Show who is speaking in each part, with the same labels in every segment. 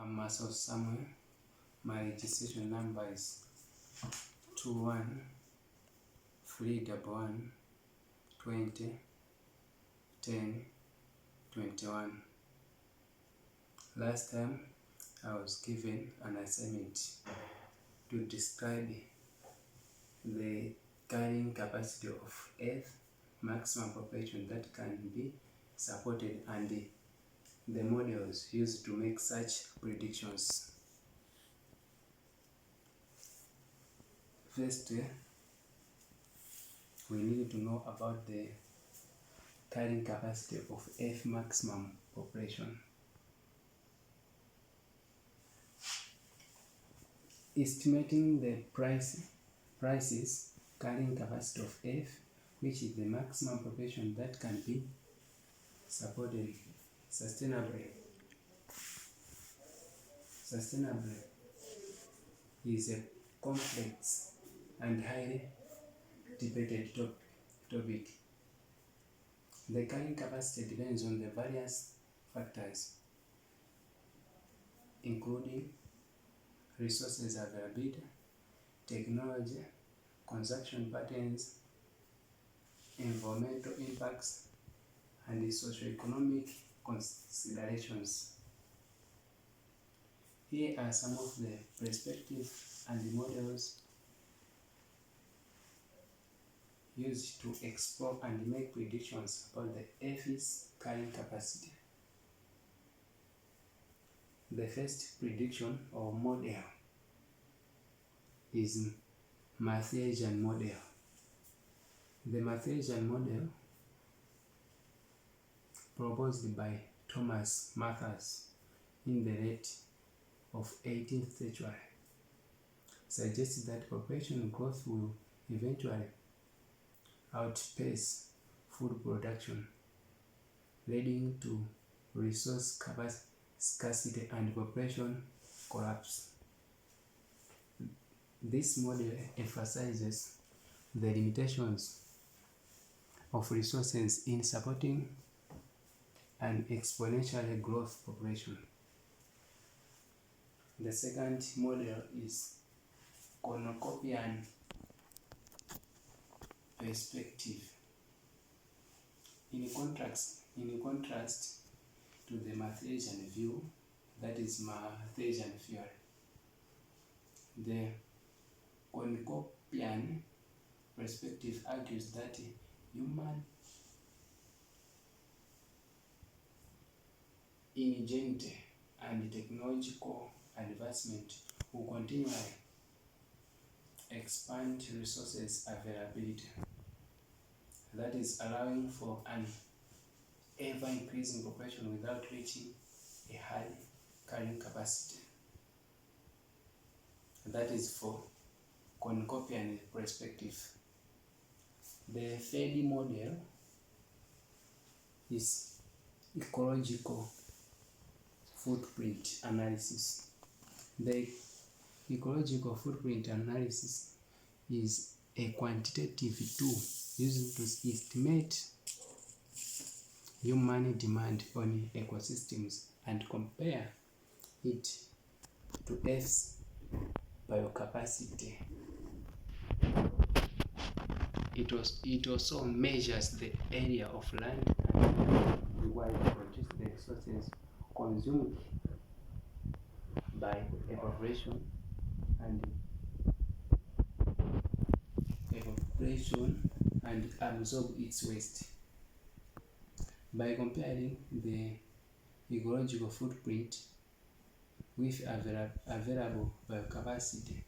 Speaker 1: I'm Masautso Samuel. My registration number is 21-311-20-10-21. Last time I was given an assignment to describe the carrying capacity of Earth, maximum population that can be supported, and the models used to make such predictions. First, we need to know about the carrying capacity of Earth maximum population. Estimating the prices carrying capacity of Earth, which is the maximum population that can be supported sustainably, is a complex and highly debated topic. The carrying capacity depends on the various factors, including resources availability, technology, consumption patterns, environmental impacts, and socioeconomic considerations. Here are some of the perspectives and the models used to explore and make predictions about the Earth's carrying capacity. The first prediction or model is Masautso model. The Masautso model, proposed by Thomas Malthus in the late of 18th century, suggests that population growth will eventually outpace food production, leading to resource scarcity and population collapse. This model emphasizes the limitations of resources in supporting an exponentially growth population. The second model is cornucopian perspective. In contrast to the Malthusian view, that is Malthusian theory, the cornucopian perspective argues that human ingenuity and technological advancement will continually expand resources availability, that is allowing for an ever-increasing population without reaching a high carrying capacity. That is for cornucopian perspective. The third model is ecological footprint analysis. The ecological footprint analysis is a quantitative tool used to estimate human demand on ecosystems and compare it to Earth's biocapacity. It also measures the area of land required to produce the resources consumed by a population and absorb its waste. By comparing the ecological footprint with available biocapacity,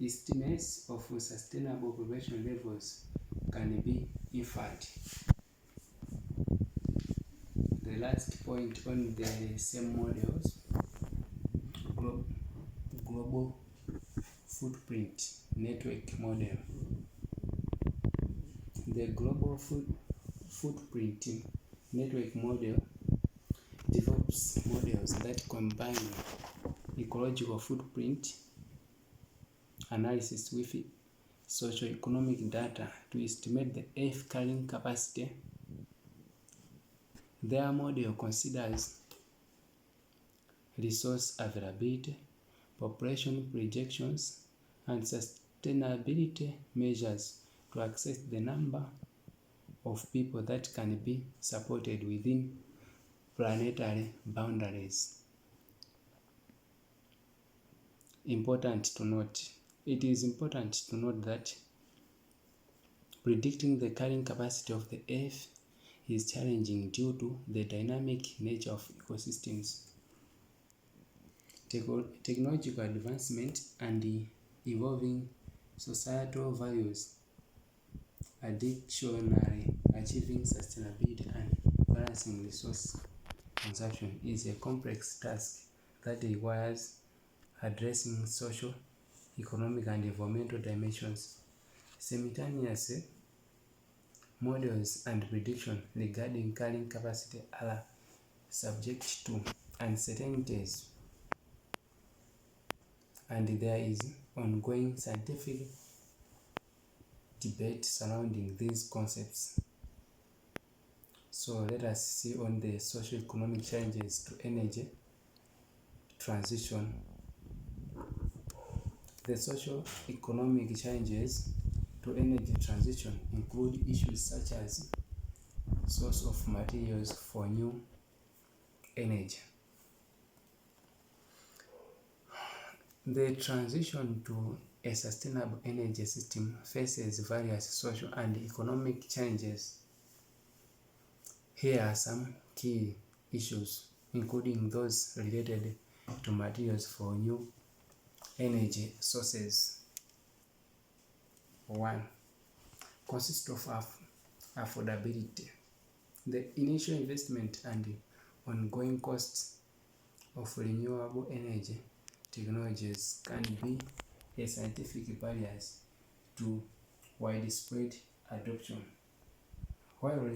Speaker 1: estimates of sustainable population levels can be inferred. The last point on the same models, global footprint network model. The global footprint network model develops models that combine ecological footprint analysis with socioeconomic data to estimate the Earth carrying capacity. Their model considers resource availability, population projections, and sustainability measures to assess the number of people that can be supported within planetary boundaries. Important to note. It is important to note that predicting the carrying capacity of the Earth is challenging due to the dynamic nature of ecosystems. Technological advancement and the evolving societal values. Additionally, achieving sustainability and balancing resource consumption is a complex task that requires addressing social, economic, and environmental dimensions. Simultaneously, models and predictions regarding carrying capacity are subject to uncertainties, and there is ongoing scientific debate surrounding these concepts. So let us see on the socio-economic challenges to energy transition. The socio-economic challenges to energy transition include issues such as source of materials for new energy. The transition to a sustainable energy system faces various social and economic challenges. Here are some key issues, including those related to materials for new energy sources. 1. Consists of affordability. The initial investment and ongoing costs of renewable energy technologies can be a scientific barriers to widespread adoption. While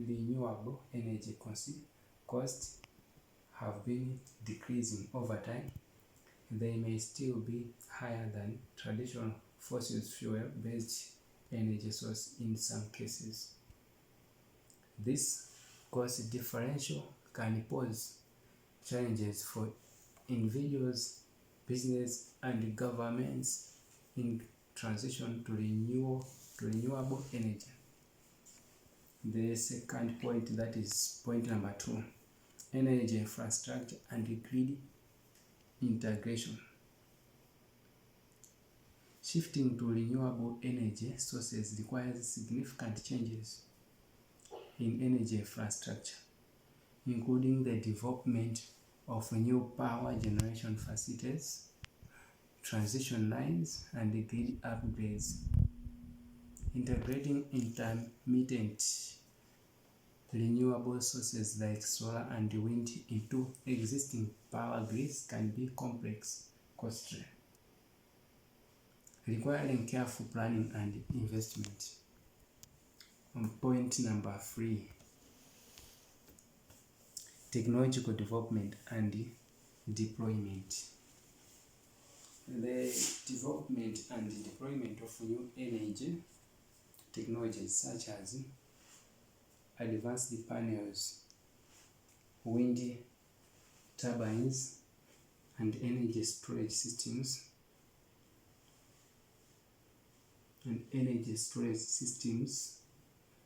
Speaker 1: renewable energy costs have been decreasing over time, they may still be higher than traditional fossil fuel-based energy sources in some cases. This cost differential can pose challenges for individuals, business, and governments in transition to renewable energy. The second point, that is point number 2, energy infrastructure and grid integration. Shifting to renewable energy sources requires significant changes in energy infrastructure, including the development of new power generation facilities, transition lines, and grid upgrades. Integrating intermittent renewable sources like solar and wind into existing power grids can be complex, costly, requiring careful planning and investment. On point number 3, technological development and deployment. The development and deployment of new energy technologies such as advanced panels, wind turbines, and energy storage systems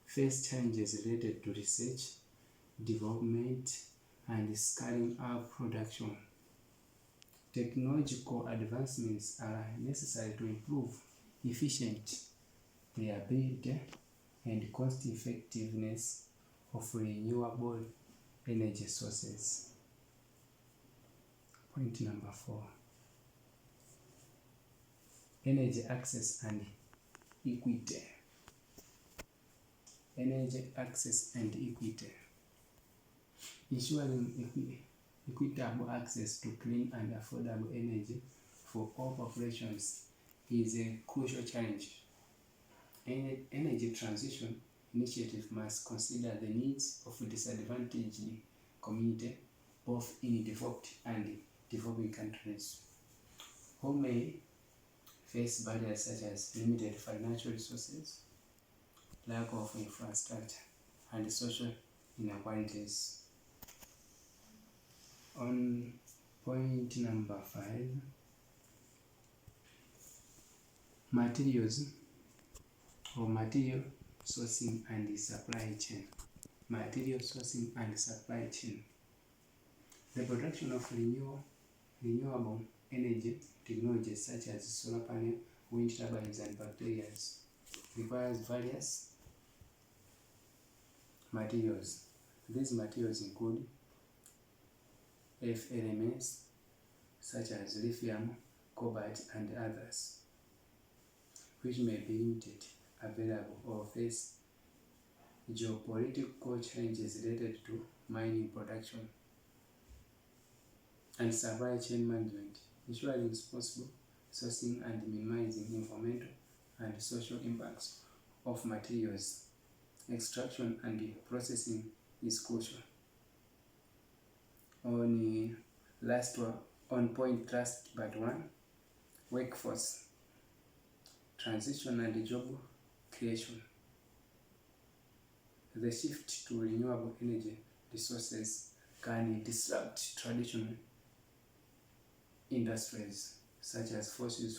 Speaker 1: face challenges related to research, development, and scaling up production. Technological advancements are necessary to improve efficiency, reliability, and cost effectiveness of renewable energy sources. Point number 4, energy access and equity. Energy access and equity. Ensuring equitable access to clean and affordable energy for all populations is a crucial challenge. Energy transition initiatives must consider the needs of disadvantaged communities, both in developed and developing countries, who may face barriers such as limited financial resources, lack of infrastructure, and social inequalities. On Point number 5, materials or material sourcing and supply chain. Material sourcing and supply chain. The production of renewable energy technologies such as solar panel, wind turbines, and batteries requires various materials. These materials include F elements such as lithium, cobalt, and others, which may be limited, available, or face geopolitical challenges related to mining production and supply chain management, ensuring responsible sourcing and minimizing environmental and social impacts of materials. Extraction and processing is crucial. On point last but one, workforce transition and job creation. The shift to renewable energy resources can disrupt traditional industries such as fossil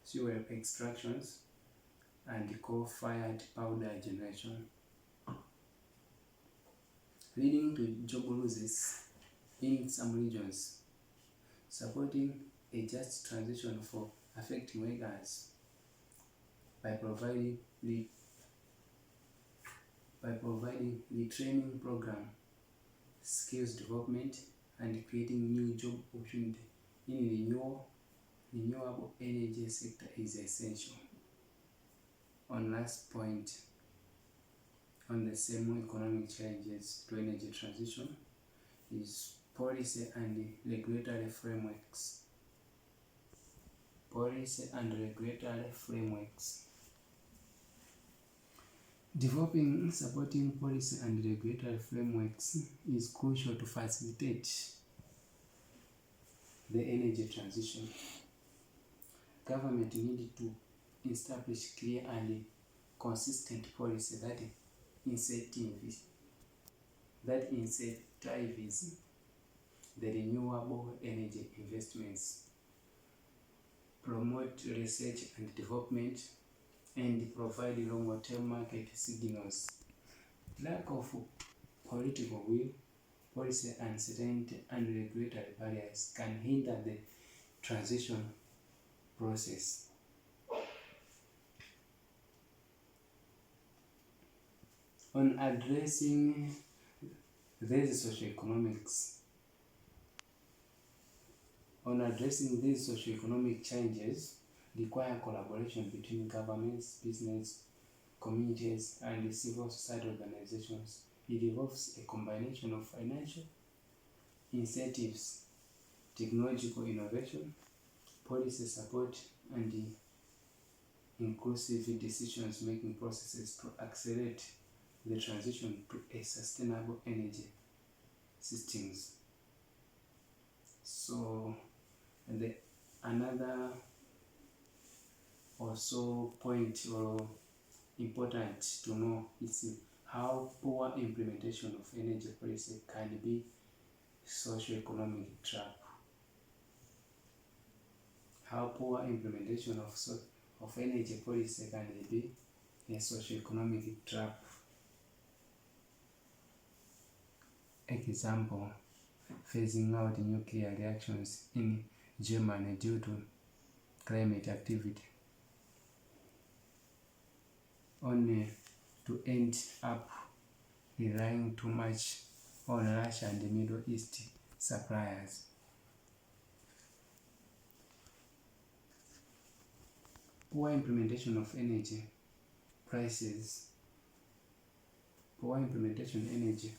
Speaker 1: fuel extractions and coal-fired power generation, leading to job losses in some regions. Supporting a just transition for affected workers by providing retraining program, skills development, and creating new job opportunity in renewable energy sector is essential. On last point, on the same economic challenges to energy transition is policy and regulatory frameworks. Policy and regulatory frameworks. Developing supporting policy and regulatory frameworks is crucial to facilitate the energy transition. Government needed to establish clear and consistent policy that incentivizes the renewable energy investments, promote research and development, and provide long-term market signals. Lack of political will, policy uncertainty, and regulatory barriers can hinder the transition process. On addressing these socioeconomic changes require collaboration between governments, business, communities, and civil society organizations. It involves a combination of financial incentives, technological innovation, policy support, and inclusive decision-making processes to accelerate the transition to a sustainable energy systems. So, another also point or important to know is how poor implementation of energy policy can be socio-economic trap. How poor implementation of energy policy can be a socio-economic trap. Example, phasing out nuclear reactions in Germany due to climate activity, only to end up relying too much on Russia and the Middle East suppliers. Poor implementation of energy prices. Poor implementation energy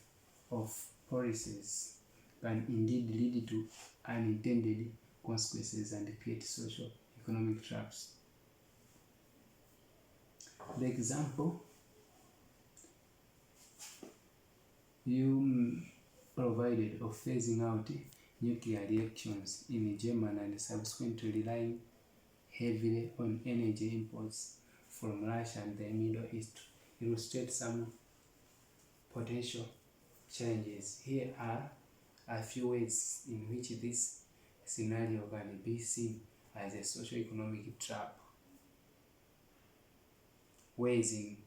Speaker 1: of policies can indeed lead to unintended consequences and create social economic traps. The example you provided of phasing out nuclear reactions in Germany and subsequently relying heavily on energy imports from Russia and the Middle East illustrates some potential challenges. Here are a few ways in which this scenario can be seen as a socio-economic trap. Ways in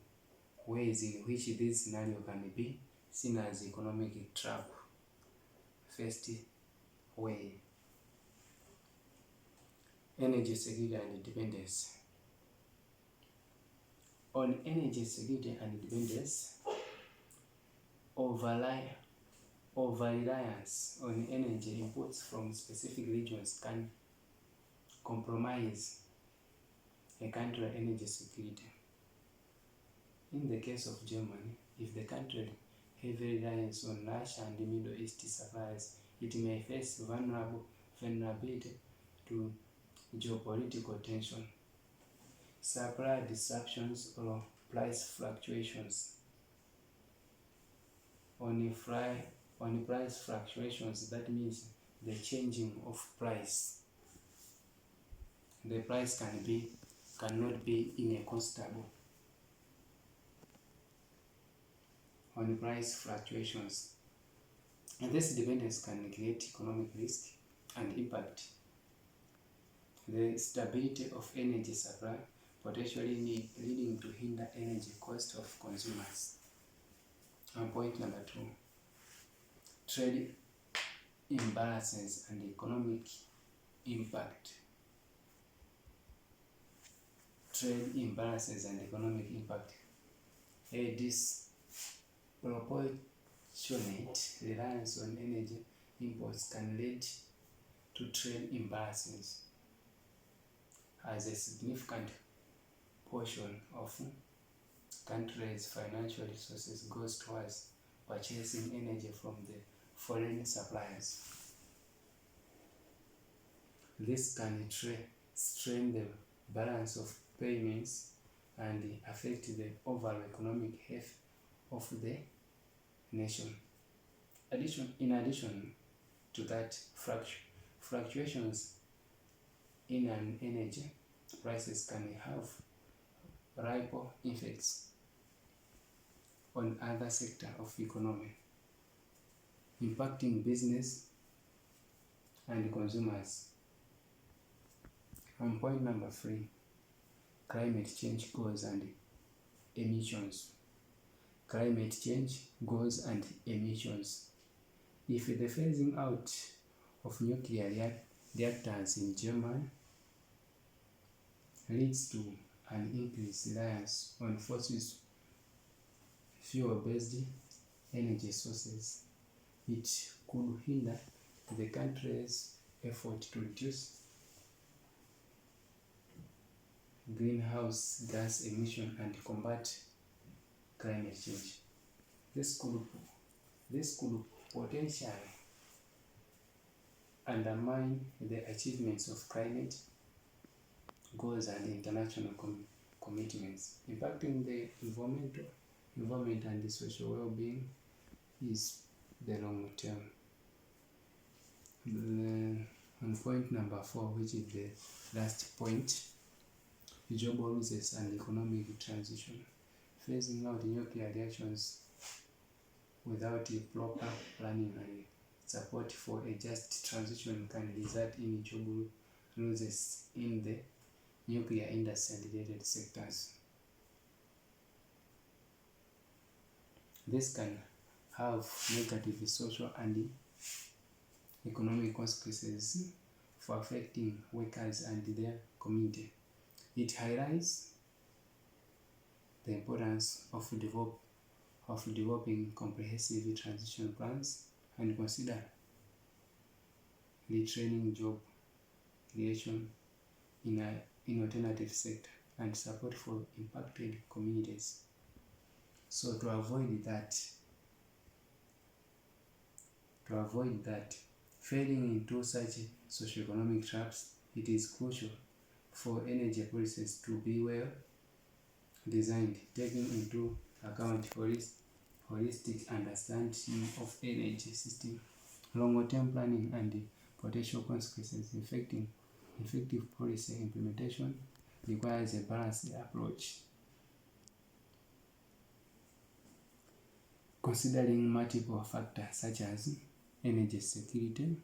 Speaker 1: which this scenario can be seen as economic trap. First way, energy security and independence. On energy security and independence, over-reliance on energy imports from specific regions can compromise a country's energy security. In the case of Germany, if the country heavily relies on Russia and the Middle East supplies, it may face vulnerability to geopolitical tension, supply disruptions, or price fluctuations. On price fluctuations, that means the changing of price. The price cannot be in a constable. On price fluctuations, and this dependence can create economic risk and impact the stability of energy supply, potentially leading to hinder energy cost of consumers. And point number 2, trade imbalances and economic impact. Trade imbalances and economic impact. A disproportionate reliance on energy imports can lead to trade imbalances, as a significant portion of countries' financial resources goes towards purchasing energy from the foreign suppliers. This can strain the balance of payments and affect the overall economic health of the nation. In addition to that, fluctuations in an energy prices can have ripple effects on other sectors of economy, impacting business and consumers. On point number 3, climate change goals and emissions. Climate change goals and emissions. If the phasing out of nuclear reactors in Germany leads to an increased reliance on fossil fuel-based energy sources, it could hinder the country's effort to reduce greenhouse gas emission and combat climate change. This could potentially undermine the achievements of climate goals and international commitments, impacting the environment and the social well-being is the long term. On point number 4, which is the last point, job losses and economic transition. Phasing out nuclear reactions without a proper planning and support for a just transition can result in job losses in the nuclear industry and related sectors. This can have negative social and economic consequences for affecting workers and their community. It highlights the importance of developing comprehensive transition plans and consider retraining job creation in alternative sector and support for impacted communities. So to avoid that, falling into such socioeconomic traps, it is crucial for energy policies to be well designed, taking into account holistic understanding of energy system, longer-term planning, and potential consequences. Effective policy implementation requires a balanced approach, considering multiple factors such as energy security,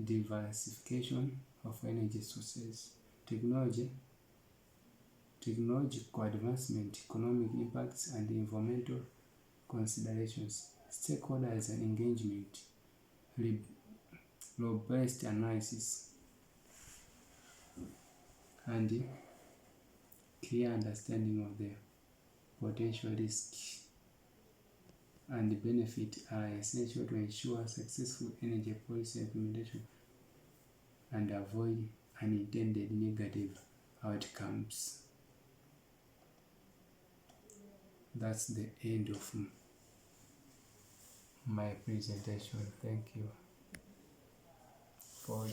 Speaker 1: diversification of energy sources, technological advancement, economic impacts, and environmental considerations, stakeholders and engagement, robust analysis, and clear understanding of the potential risks and benefit are essential to ensure successful energy policy implementation and avoid unintended negative outcomes. That's the end of my presentation. Thank you for